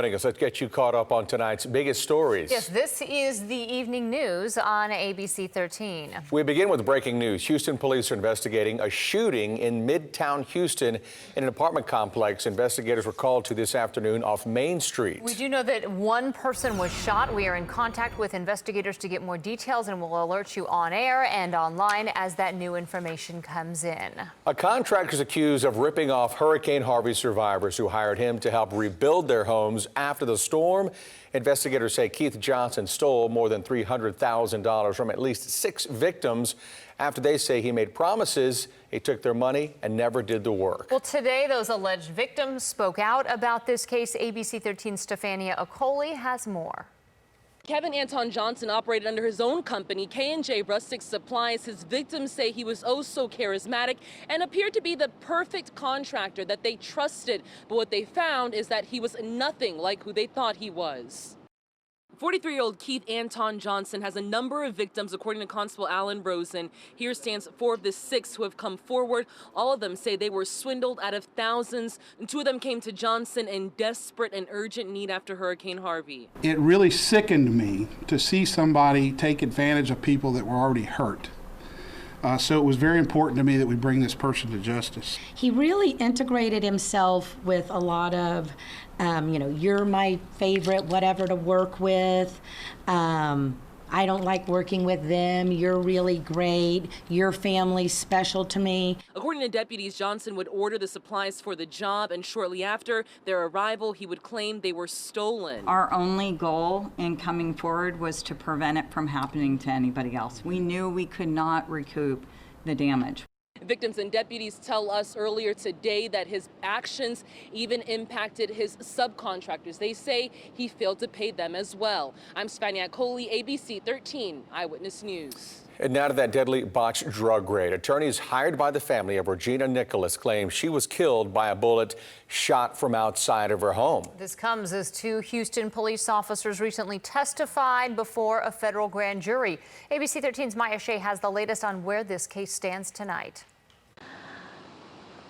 Let's get you caught up on tonight's biggest stories. Yes, this is the evening news on ABC 13. We begin with breaking news. Houston police are investigating a shooting in Midtown Houston in an apartment complex. Investigators were called to this afternoon off Main Street. We do know that one person was shot. We are in contact with investigators to get more details, and we'll alert you on air and online as that new information comes in. A contractor is accused of ripping off Hurricane Harvey survivors who hired him to help rebuild their homes after the storm. Investigators say Keith Johnson stole more than $300,000 from at least 6 victims after they say he made promises, he took their money and never did the work. Well, today those alleged victims spoke out about this case. ABC 13's Stefania Okoli has more. Kevin Anton Johnson operated under his own company, K&J Rustic Supplies. His victims say he was oh so charismatic and appeared to be the perfect contractor that they trusted. But what they found is that he was nothing like who they thought he was. 43-year-old Keith Anton Johnson has a number of victims, according to Constable Alan Rosen. Here stands 4 of the 6 who have come forward. All of them say they were swindled out of thousands. And 2 of them came to Johnson in desperate and urgent need after Hurricane Harvey. It really sickened me to see somebody take advantage of people that were already hurt. So it was very important to me that we bring this person to justice. He really integrated himself with a lot of, you're my favorite, whatever to work with. I don't like working with them. You're really great. Your family's special to me. According to deputies, Johnson would order the supplies for the job, and shortly after their arrival, he would claim they were stolen. Our only goal in coming forward was to prevent it from happening to anybody else. We knew we could not recoup the damage. Victims and deputies tell us earlier today that his actions even impacted his subcontractors. They say he failed to pay them as well. I'm Stefania Okoli, ABC 13 Eyewitness News. And now to that deadly botched drug raid. Attorneys hired by the family of Regina Nicholas claim she was killed by a bullet shot from outside of her home. This comes as 2 Houston police officers recently testified before a federal grand jury. ABC 13's Maya Shea has the latest on where this case stands tonight.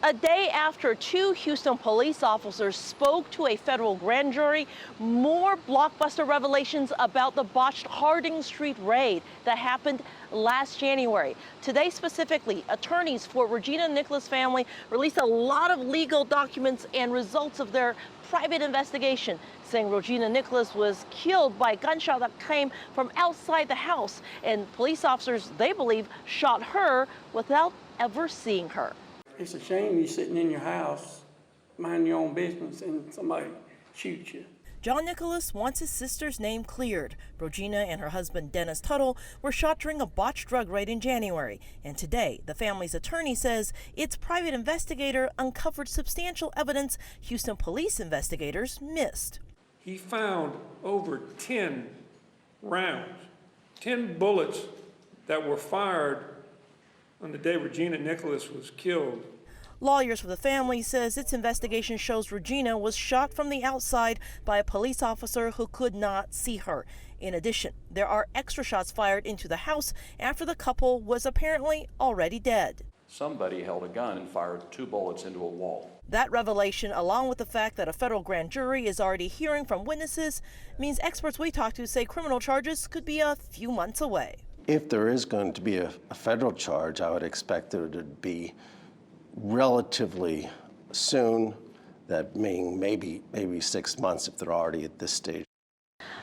A day after 2 Houston police officers spoke to a federal grand jury, more blockbuster revelations about the botched Harding Street raid that happened last January. Today specifically, attorneys for Regina Nicholas' family released a lot of legal documents and results of their private investigation, saying Regina Nicholas was killed by a gunshot that came from outside the house, and police officers, they believe, shot her without ever seeing her. It's a shame you're sitting in your house, minding your own business, and somebody shoots you. John Nicholas wants his sister's name cleared. Regina and her husband, Dennis Tuttle, were shot during a botched drug raid in January. And today, the family's attorney says its private investigator uncovered substantial evidence Houston police investigators missed. He found over 10 rounds, 10 bullets that were fired on the day Regina Nicholas was killed. Lawyers for the family says its investigation shows Regina was shot from the outside by a police officer who could not see her. In addition, there are extra shots fired into the house after the couple was apparently already dead. Somebody held a gun and fired 2 bullets into a wall. That revelation, along with the fact that a federal grand jury is already hearing from witnesses, means experts we talked to say criminal charges could be a few months away. If there is going to be a federal charge, I would expect there to be relatively soon, that meaning maybe 6 months if they're already at this stage.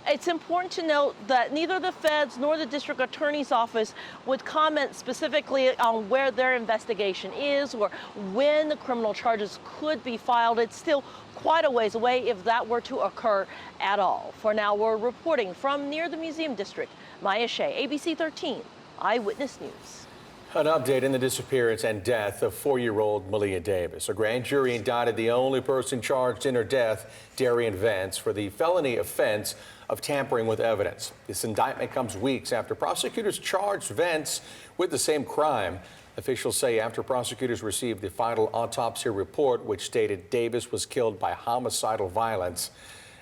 It's important to note that neither the feds nor the district attorney's office would comment specifically on where their investigation is or when the criminal charges could be filed. It's still quite a ways away if that were to occur at all. For now, we're reporting from near the Museum District. Maya Shea, ABC 13 Eyewitness News. An update in the disappearance and death of 4-year-old Malia Davis. A grand jury indicted the only person charged in her death, Darian Vance, for the felony offense of tampering with evidence. This indictment comes weeks after prosecutors charged Vance with the same crime. Officials say after prosecutors received the final autopsy report, which stated Davis was killed by homicidal violence.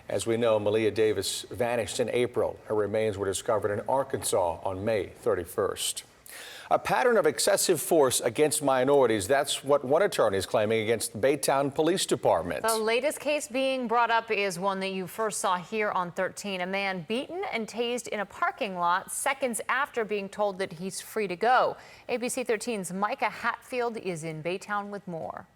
As we know, Malia Davis vanished in April. Her remains were discovered in Arkansas on May 31st. A pattern of excessive force against minorities. That's what one attorney is claiming against the Baytown Police Department. The latest case being brought up is one that you first saw here on 13. A man beaten and tased in a parking lot seconds after being told that he's free to go. ABC 13's Micah Hatfield is in Baytown with more.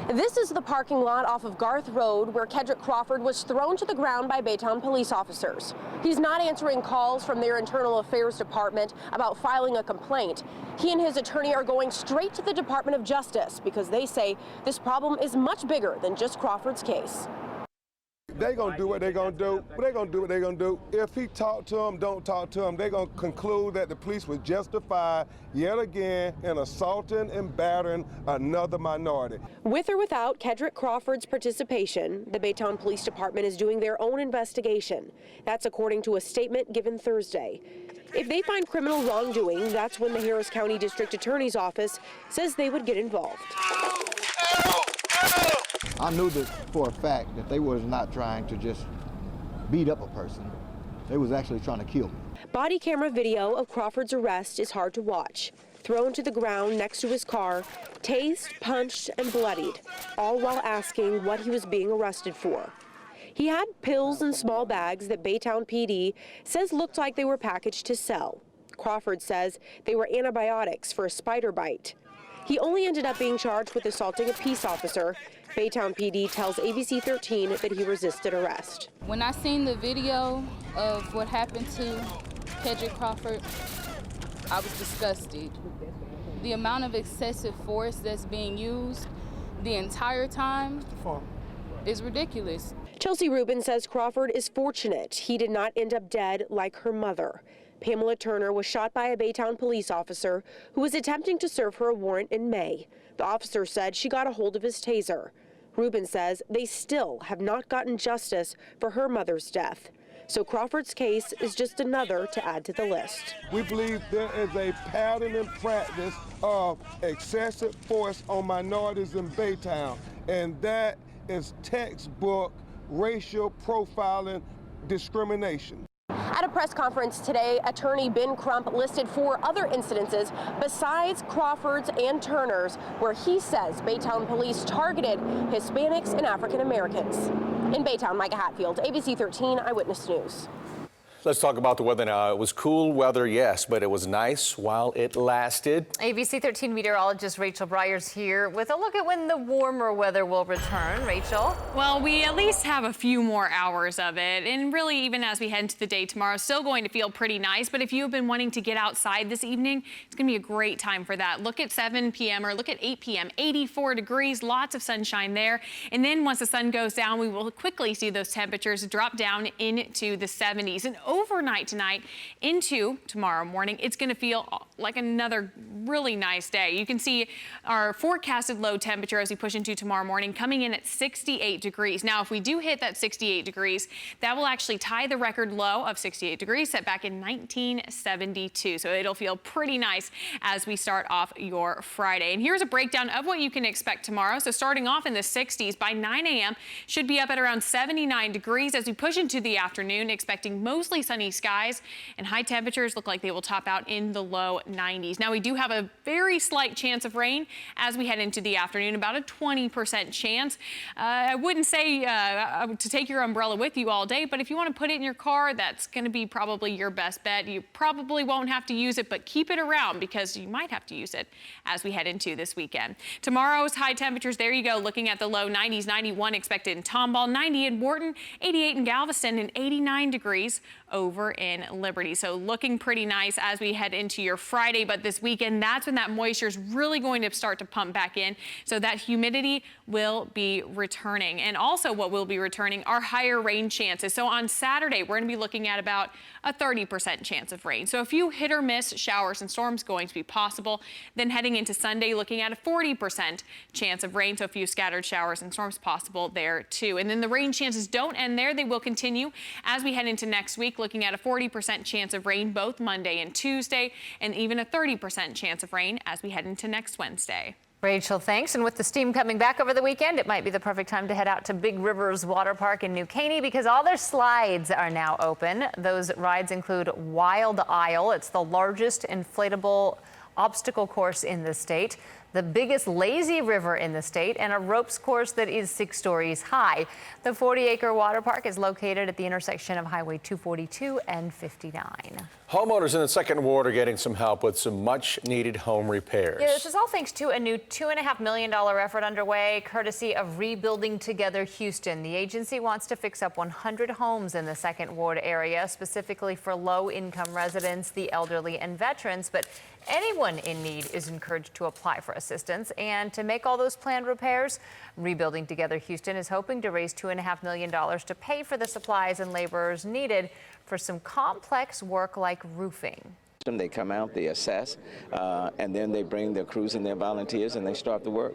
This is the parking lot off of Garth Road where Kedrick Crawford was thrown to the ground by Baytown police officers. He's not answering calls from their internal affairs department about filing a complaint. He and his attorney are going straight to the Department of Justice because they say this problem is much bigger than just Crawford's case. They gonna do what they gonna do. They gonna do what they gonna do. If he talk to them, don't talk to them, they gonna conclude that the police was justified yet again in assaulting and battering another minority. With or without Kedrick Crawford's participation, the Baytown Police Department is doing their own investigation. That's according to a statement given Thursday. If they find criminal wrongdoing, that's when the Harris County District Attorney's Office says they would get involved. I knew that for a fact that they was not trying to just beat up a person. They was actually trying to kill me. Body camera video of Crawford's arrest is hard to watch. Thrown to the ground next to his car, tased, punched, and bloodied, all while asking what he was being arrested for. He had pills in small bags that Baytown PD says looked like they were packaged to sell. Crawford says they were antibiotics for a spider bite. He only ended up being charged with assaulting a peace officer. Baytown PD tells ABC 13 that he resisted arrest. When I seen the video of what happened to Kedrick Crawford, I was disgusted. The amount of excessive force that's being used the entire time is ridiculous. Chelsea Rubin says Crawford is fortunate he did not end up dead like her mother. Pamela Turner was shot by a Baytown police officer who was attempting to serve her a warrant in May. The officer said she got a hold of his taser. Rubin says they still have not gotten justice for her mother's death. So Crawford's case is just another to add to the list. We believe there is a pattern and practice of excessive force on minorities in Baytown, and that is textbook racial profiling discrimination. At a press conference today, attorney Ben Crump listed 4 other incidences besides Crawford's and Turner's where he says Baytown police targeted Hispanics and African Americans. In Baytown, Micah Hatfield, ABC 13 Eyewitness News. Let's talk about the weather now. It was cool weather, yes, but it was nice while it lasted. ABC 13 meteorologist Rachel Breyer's here with a look at when the warmer weather will return. Rachel? Well, we at least have a few more hours of it. And really, even as we head into the day tomorrow, still going to feel pretty nice. But if you've been wanting to get outside this evening, it's going to be a great time for that. Look at 7 p.m. or look at 8 p.m. 84 degrees, lots of sunshine there. And then once the sun goes down, we will quickly see those temperatures drop down into the 70s. And overnight tonight into tomorrow morning, it's going to feel like another really nice day. You can see our forecasted low temperature as we push into tomorrow morning coming in at 68 degrees. Now, if we do hit that 68 degrees, that will actually tie the record low of 68 degrees set back in 1972. So it'll feel pretty nice as we start off your Friday. And here's a breakdown of what you can expect tomorrow. So starting off in the 60s by 9 a.m. should be up at around 79 degrees as we push into the afternoon, expecting mostly sunny skies, and high temperatures look like they will top out in the low 90s. Now, we do have a very slight chance of rain as we head into the afternoon, about a 20% chance. I wouldn't say to take your umbrella with you all day, but if you want to put it in your car, that's going to be probably your best bet. You probably won't have to use it, but keep it around because you might have to use it as we head into this weekend. Tomorrow's high temperatures, there you go, looking at the low 90s, 91 expected in Tomball, 90 in Wharton, 88 in Galveston, and 89 degrees over in Liberty. So looking pretty nice as we head into your Friday, but this weekend, that's when that moisture is really going to start to pump back in. So that humidity will be returning. And also what will be returning are higher rain chances. So on Saturday, we're going to be looking at about a 30% chance of rain. So a few hit or miss showers and storms going to be possible. Then heading into Sunday, looking at a 40% chance of rain. So a few scattered showers and storms possible there too. And then the rain chances don't end there. They will continue as we head into next week, looking at a 40% chance of rain both Monday and Tuesday, and even a 30% chance of rain as we head into next Wednesday. Rachel, thanks. And with the steam coming back over the weekend, it might be the perfect time to head out to Big Rivers Water Park in New Caney because all their slides are now open. Those rides include Wild Isle. It's the largest inflatable obstacle course in the state, the biggest lazy river in the state, and a ropes course that is 6 stories high. The 40-acre water park is located at the intersection of Highway 242 and 59. Homeowners in the Second Ward are getting some help with some much-needed home repairs. Yeah, this is all thanks to a new $2.5 million effort underway, courtesy of Rebuilding Together Houston. The agency wants to fix up 100 homes in the Second Ward area, specifically for low-income residents, the elderly, and veterans. But anyone in need is encouraged to apply for assistance. And to make all those planned repairs, Rebuilding Together Houston is hoping to raise $2.5 million to pay for the supplies and laborers needed for some complex work like roofing. They come out, they assess, and then they bring their crews and their volunteers and they start the work.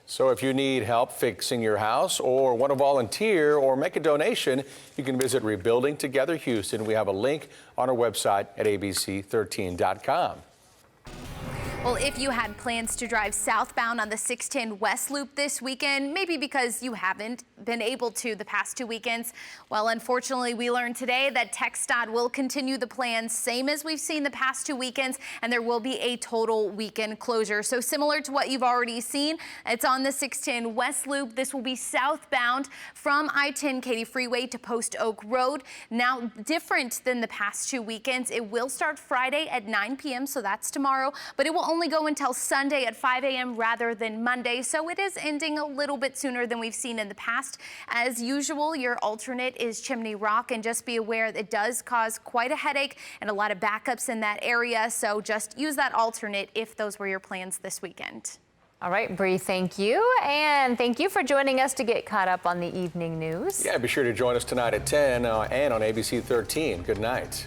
So if you need help fixing your house or want to volunteer or make a donation, you can visit Rebuilding Together Houston. We have a link on our website at abc13.com. Well, if you had plans to drive southbound on the 610 West Loop this weekend, maybe because you haven't been able to the past 2 weekends, well, unfortunately, we learned today that TxDOT will continue the plans, same as we've seen the past 2 weekends, and there will be a total weekend closure. So similar to what you've already seen, it's on the 610 West Loop. This will be southbound from I-10 Katy Freeway to Post Oak Road. Now, different than the past 2 weekends, it will start Friday at 9 p.m., so that's tomorrow, but it will only go until Sunday at 5 a.m. rather than Monday, so it is ending a little bit sooner than we've seen in the past. As usual, your alternate is Chimney Rock, and just be aware it does cause quite a headache and a lot of backups in that area, so just use that alternate if those were your plans this weekend. All right, Bree, thank you. And thank you for joining us to get caught up on the evening news. Yeah, be sure to join us tonight at 10 and on ABC 13. Good night.